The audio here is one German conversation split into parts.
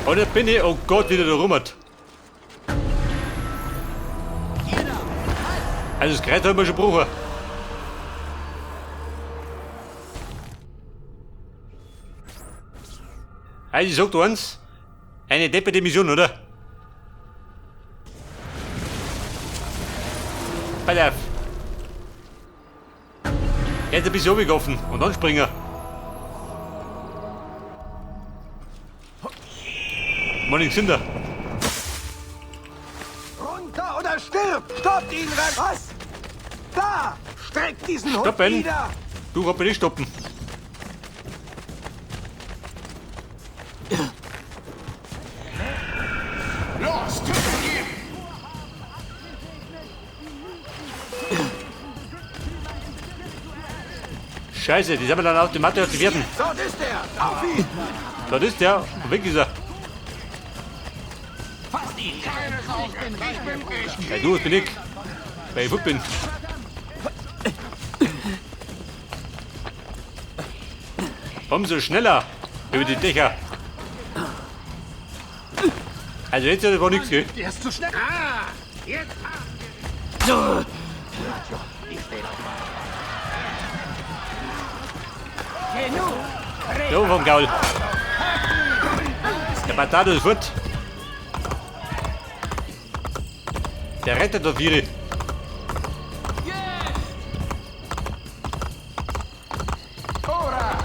Und da bin ich, oh Gott, wieder da rummert. Also das Kreuz haben wir schon gebrochen. Also ich sag dir eins, eine depperte Mission, oder? Pass auf. Jetzt ein bisschen runtergelaufen und dann springen. Morning sind da. Runter oder stirb! Stoppt ihn, was? Da! Streckt diesen Hund Stoppen! wieder! Du kannst mich nicht stoppen. Los, tötet ihn! Scheiße, die sind wir dann auf die Matte aktivieren. Dort ist er! Auf ihn! Dort ist der, und weg ist er. Fasst ihn! Keine Sorge, ich bin ich! Ja, du, das bin ich. Weil ich gut bin. Umso schneller über die Dächer. Also jetzt hat er wohl nichts, gell? Der ist zu schnell! Ah! Jetzt! So vom Gaul. Der Batado ist fort. Der rettet doch viele. Ora!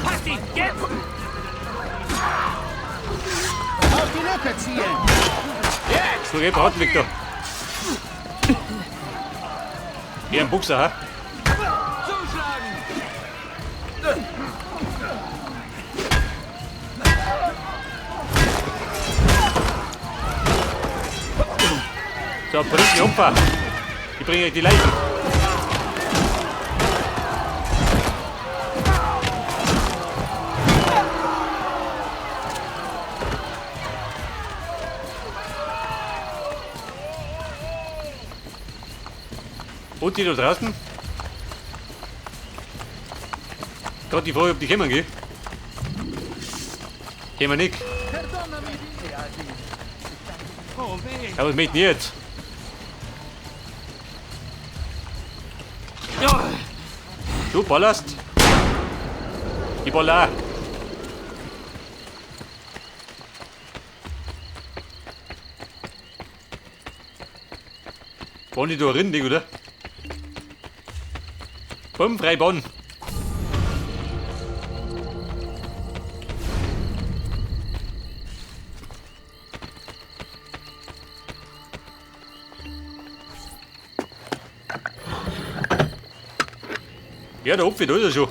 Fasst ihn! Jetzt! Auf die Lücke zielen! So geht der Victor. Hier ein Buchser, ha? So, bringt die Opfer. Ich bringe euch die Leichen. Und die da draußen? Gerade die Frage, ob die kommen, gell? Gehen wir nicht. Aber es möchte nicht. Du ballerst. Ich baller auch. Wollen die da rein, Ding, oder? Bumm, frei bauen. Ja, der Hopf, da ist er schon.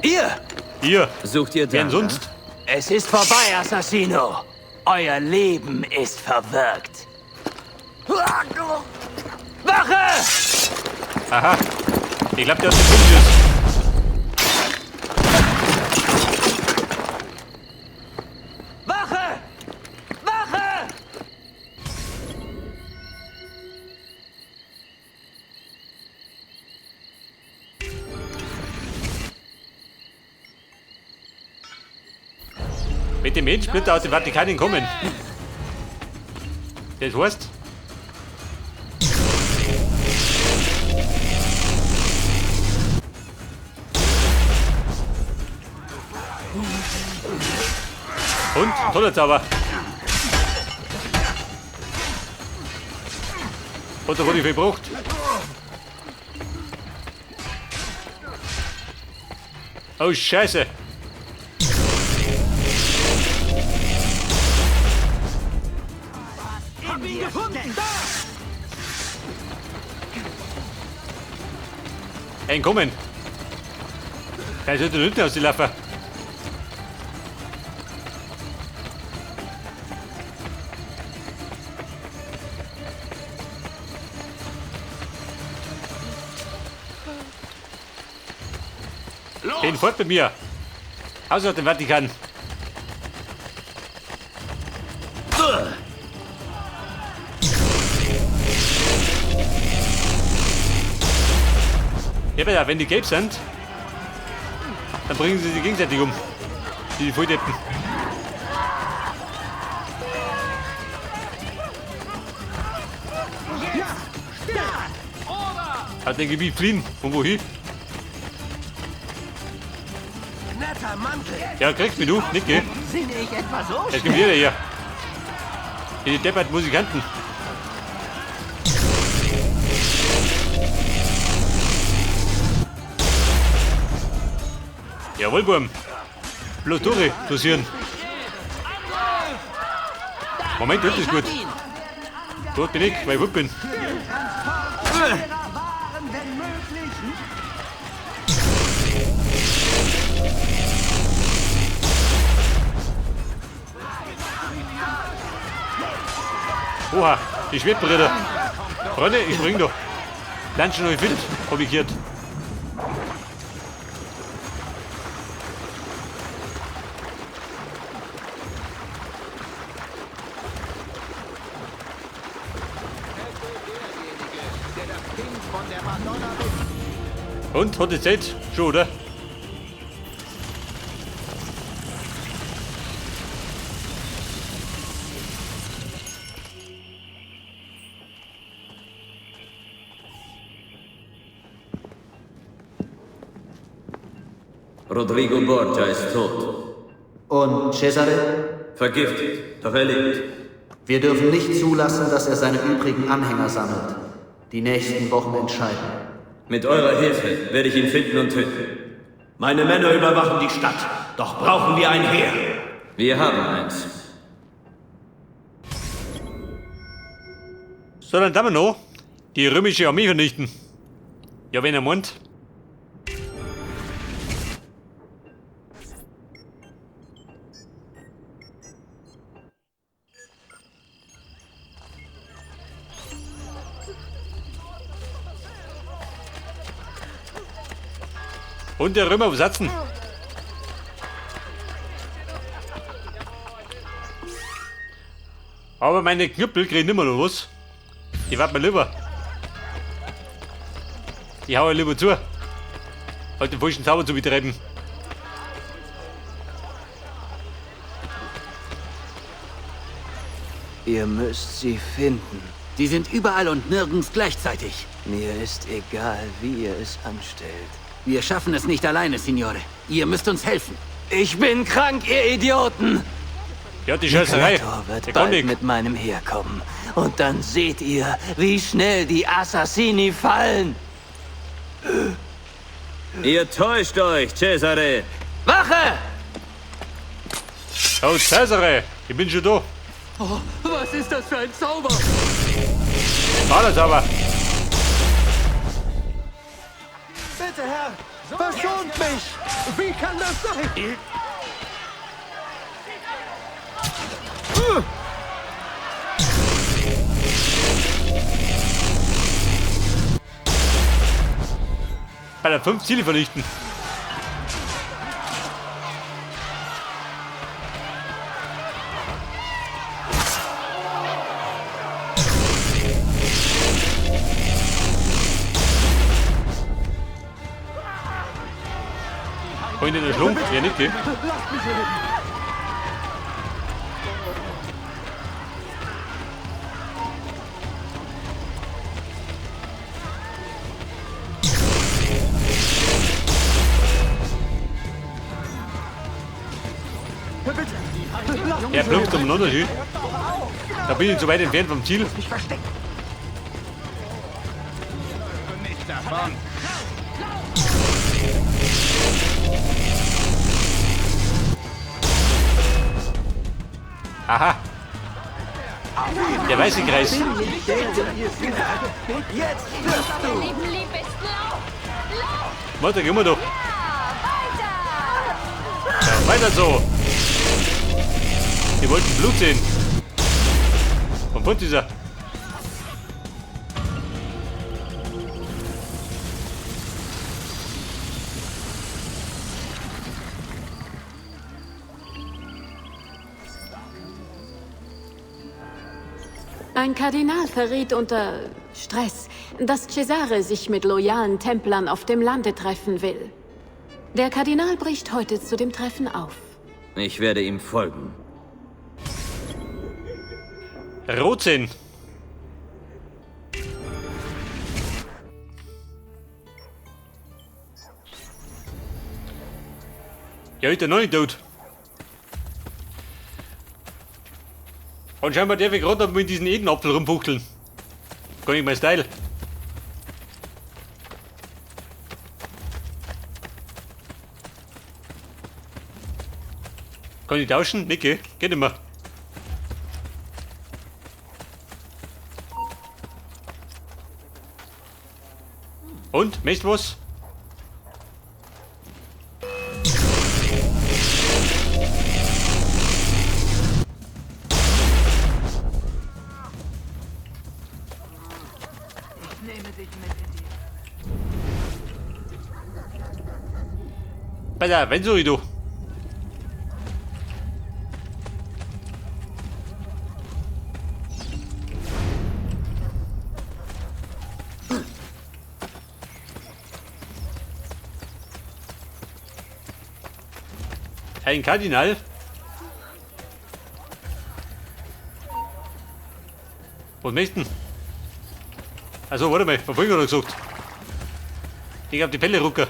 Ihr! Hier, Sucht ihr wer da? denn sonst? Es ist vorbei, Assassino! Euer Leben ist verwirkt! Wache! Aha. Ich glaub, der hat den Funkschuss. Wache! Wache! Mit dem Menschsplitter aus dem Vatikan kommen. Das heißt, und toller Zauber. Und da wurde ich verbraucht. Oh Scheiße. Hab ihn gefunden! Da! Ein kommen. Der sollte nicht aus die Laffe. Den fort mit mir. Außer dem Vatikan. Ja, aber wenn die gelb sind, dann bringen sie sich gegenseitig um. Die Volldeppen. Aus dem Gebiet fliehen. Und wohin? Netter Mantel. Ja, kriegst mich du, nicht, gell? Singe ich etwa so Jetzt kommt jeder hier. Die deppert Musikanten. Jawohl, Burm. Bloß Tore dosieren. Moment, das ist gut. Dort bin ich, weil ich gut bin. Oha, die Schwebbrille. Freunde, ich spring doch. Lernst du noch Wind? Obligiert. Und, hat die Zeit? Schon, oder? Rodrigo Borgia ist tot. Und Cesare? Vergiftet, doch er lebt. Wir dürfen nicht zulassen, dass er seine übrigen Anhänger sammelt. Die nächsten Wochen entscheiden. Mit eurer Hilfe werde ich ihn finden und töten. Meine Männer überwachen die Stadt. Doch brauchen wir ein Heer. Wir haben eins. So, dann wir noch die römische Armee vernichten. Ja, wenn er meint. Und der Römer besatzen. Aber meine Knüppel kriegen immer noch was. Die warten mir lieber. Die hauen lieber zu. Halt den falschen Zauber zu betreiben. Ihr müsst sie finden. Die sind überall und nirgends gleichzeitig. Mir ist egal, wie ihr es anstellt. Wir schaffen es nicht alleine, Signore. Ihr müsst uns helfen. Ich bin krank, ihr Idioten! Ja, die Scheißerei. Kreator wird Der kann bald nicht. mit meinem Heer kommen. Und dann seht ihr, wie schnell die Assassini fallen. Ihr täuscht euch, Cesare. Wache! Oh, Cesare, ich bin schon da. Oh, was ist das für ein Zauber? Alles aber. Bitte, Herr, verschont mich! Wie kann das sein? Bei der 5 Ziele vernichten. Freunde der Schlumpf, ja nicht, gell? Lasst mich leben! Er plumpst umeinander, schön. Da bin ich zu weit entfernt vom Ziel. Mich verstecken! Nicht davon. Aha. Der weiße Kreis. Jetzt stirbst du! Leben lieb ist. Lauf! Warte, gehen wir doch. Weiter! Ja, weiter so. Wir wollten Blut sehen. Von Punkt dieser. Ein Kardinal verriet unter Stress, dass Cesare sich mit loyalen Templern auf dem Lande treffen will. Der Kardinal bricht heute zu dem Treffen auf. Ich werde ihm folgen. Rotsinn. Ja, ist er noch nicht tot. Und scheinbar darf ich gerade mit diesen Edenapfel rumfuchteln. Gar nicht mein Style. Kann ich tauschen? Nee, geht nicht mehr. Und? Möchtest du was? Pass auf, wenn so wie du. Ein Kardinal. Was möchten? Also warte mal, was hab ich gerade gesagt? Ich hab die Pelle rucker.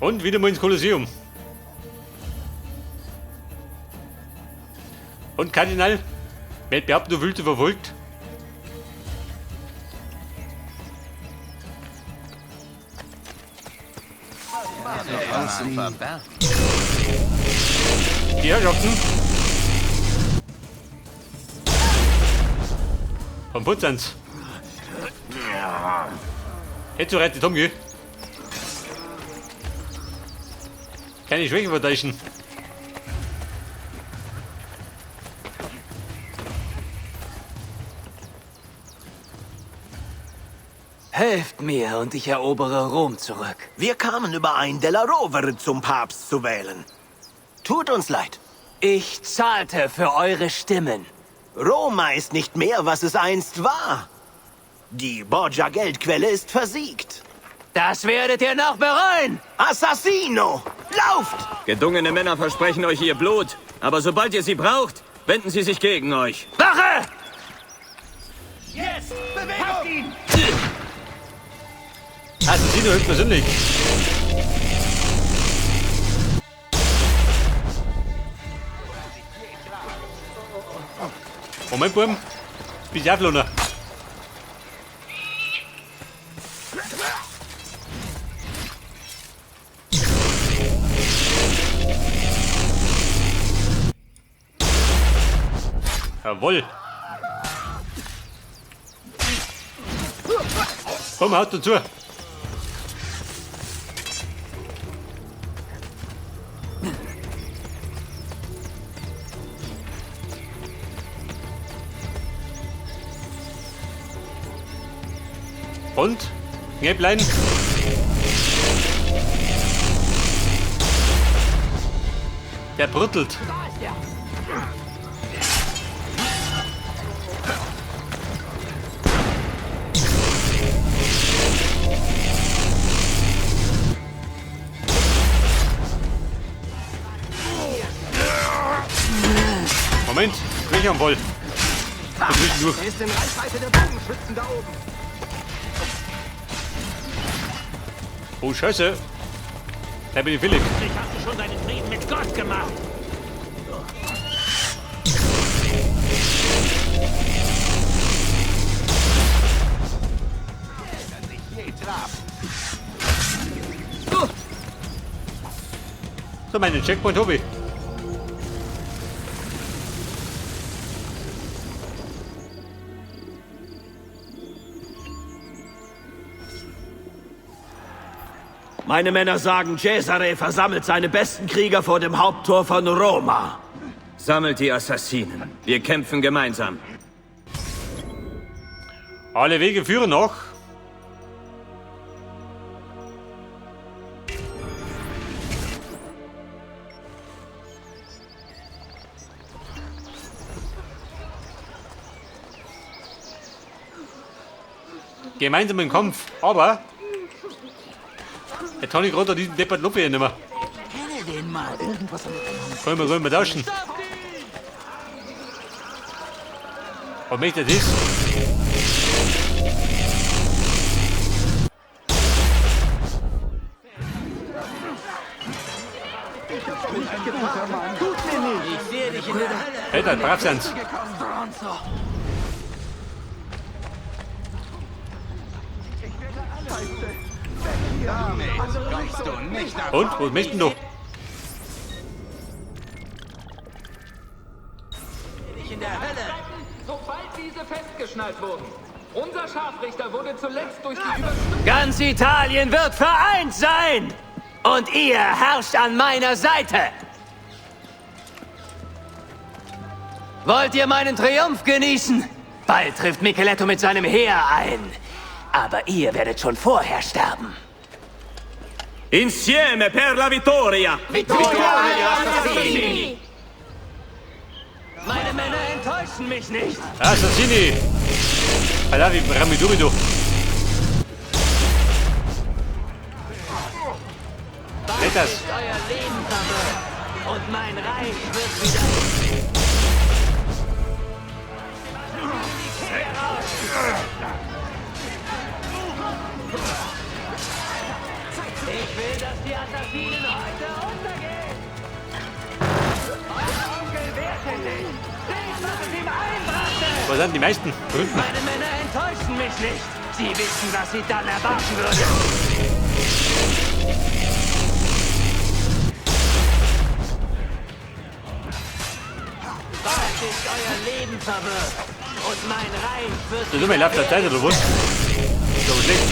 Und wieder mal ins Kolosseum. Und Kardinal, wer behauptet, du willst verfolgt? Die Herrschaften. Vom Putzans. Jetzt so rettet Tom, gell? Keine Schwäche verteidigen. Helft mir und ich erobere Rom zurück. Wir kamen überein, Della Rovere zum Papst zu wählen. Tut uns leid. Ich zahlte für eure Stimmen. Roma ist nicht mehr, was es einst war. Die Borgia-Geldquelle ist versiegt. Das werdet ihr noch bereuen! Assassino! Lauft! Gedungene Männer versprechen euch ihr Blut, aber sobald ihr sie braucht, wenden sie sich gegen euch. Wache! Jetzt! Bewegung! Assassino höchstpersönlich. Moment, Buben. Bist du auflohner? Jawohl. Komm, haut dazu. Und? Knäpplein? Der brüttelt. Moment, ich am Ball. Durch. Er ist in Reichweite der Bogenschützen da oben. Oh, Scheiße. Da bin ich Philipp. Ich hast du schon deinen Frieden mit Gott gemacht. So, meinen Checkpoint habe ich. Meine Männer sagen, Cesare versammelt seine besten Krieger vor dem Haupttor von Roma. Sammelt die Assassinen. Wir kämpfen gemeinsam. Alle Wege führen noch. Gemeinsam im Kampf, aber jetzt habe ich gerade diesen Deppert Luppe hier nicht mehr. Können wir tauschen. Was möchte das? Alter, brav sind's. Und, wo möchten du? Sobald diese festgeschnallt wurden. Unser Scharfrichter wurde zuletzt durch die Überstürmung... Ganz Italien wird vereint sein! Und ihr herrscht an meiner Seite! Wollt ihr meinen Triumph genießen? Bald trifft Micheletto mit seinem Heer ein. Aber ihr werdet schon vorher sterben. Insieme per la vittoria! Assassini! Meine Männer enttäuschen mich nicht. Assassini! Alavi, Ramidumido. Seht das? Euer Leben verwirrt. Und mein Reich wird wieder... Ich will, dass die Assassinen heute untergehen! Euer Onkel wehrte sich! Seht, was es ihm einbrachte! Wo sind die meisten? Drüben. Meine Männer enttäuschen mich nicht! Sie wissen, was sie dann erwarten würde! Bald ist euer Leben verwirrt! Und mein Reich wird... Du mir läuft der Zeit, oder was? So schlecht.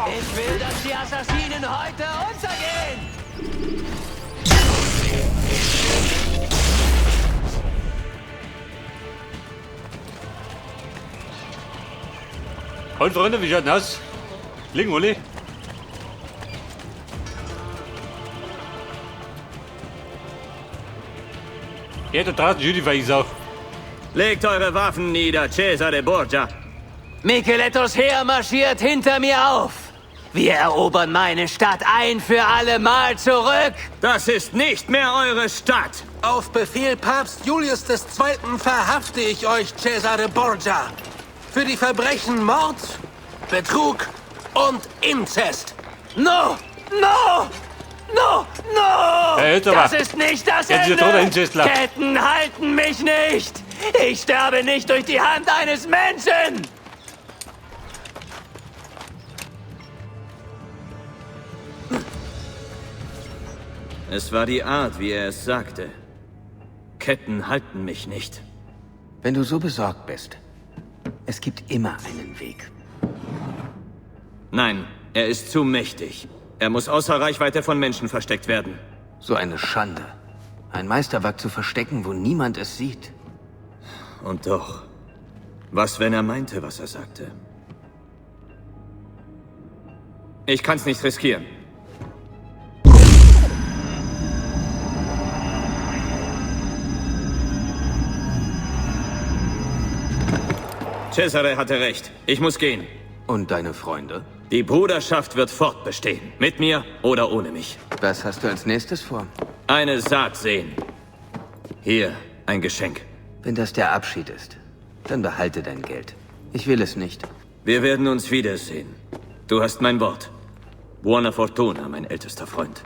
Ich will, dass die Assassinen heute untergehen! Und Freunde, wie schaut denn aus? Liegen, Uli? Ja, da draußen Judy war ich auch. Legt eure Waffen nieder, Cesare Borgia. Michelettos Heer marschiert hinter mir auf. Wir erobern meine Stadt ein für alle Mal zurück. Das ist nicht mehr eure Stadt. Auf Befehl Papst Julius II. Verhafte ich euch, Cesare Borgia. Für die Verbrechen Mord, Betrug und Inzest. No! No! No! No! Das ist nicht das Jetzt ist der Ende! Inzestler. Ketten halten mich nicht! Ich sterbe nicht durch die Hand eines Menschen! Es war die Art, wie er es sagte. Ketten halten mich nicht. Wenn du so besorgt bist, es gibt immer einen Weg. Nein, er ist zu mächtig. Er muss außer Reichweite von Menschen versteckt werden. So eine Schande. Ein Meisterwerk zu verstecken, wo niemand es sieht. Und doch. Was, wenn er meinte, was er sagte? Ich kann's nicht riskieren. Cesare hatte recht. Ich muss gehen. Und deine Freunde? Die Bruderschaft wird fortbestehen. Mit mir oder ohne mich. Was hast du als nächstes vor? Eine Saat sehen. Hier, ein Geschenk. Wenn das der Abschied ist, dann behalte dein Geld. Ich will es nicht. Wir werden uns wiedersehen. Du hast mein Wort. Buona fortuna, mein ältester Freund.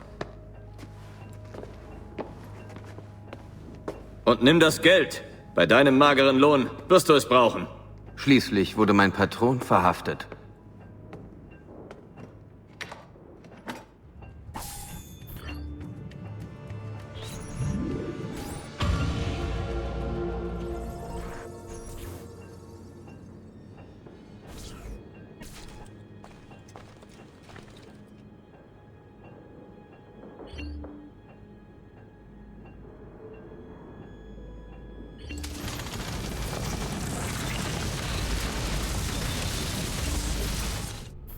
Und nimm das Geld. Bei deinem mageren Lohn wirst du es brauchen. Schließlich wurde mein Patron verhaftet.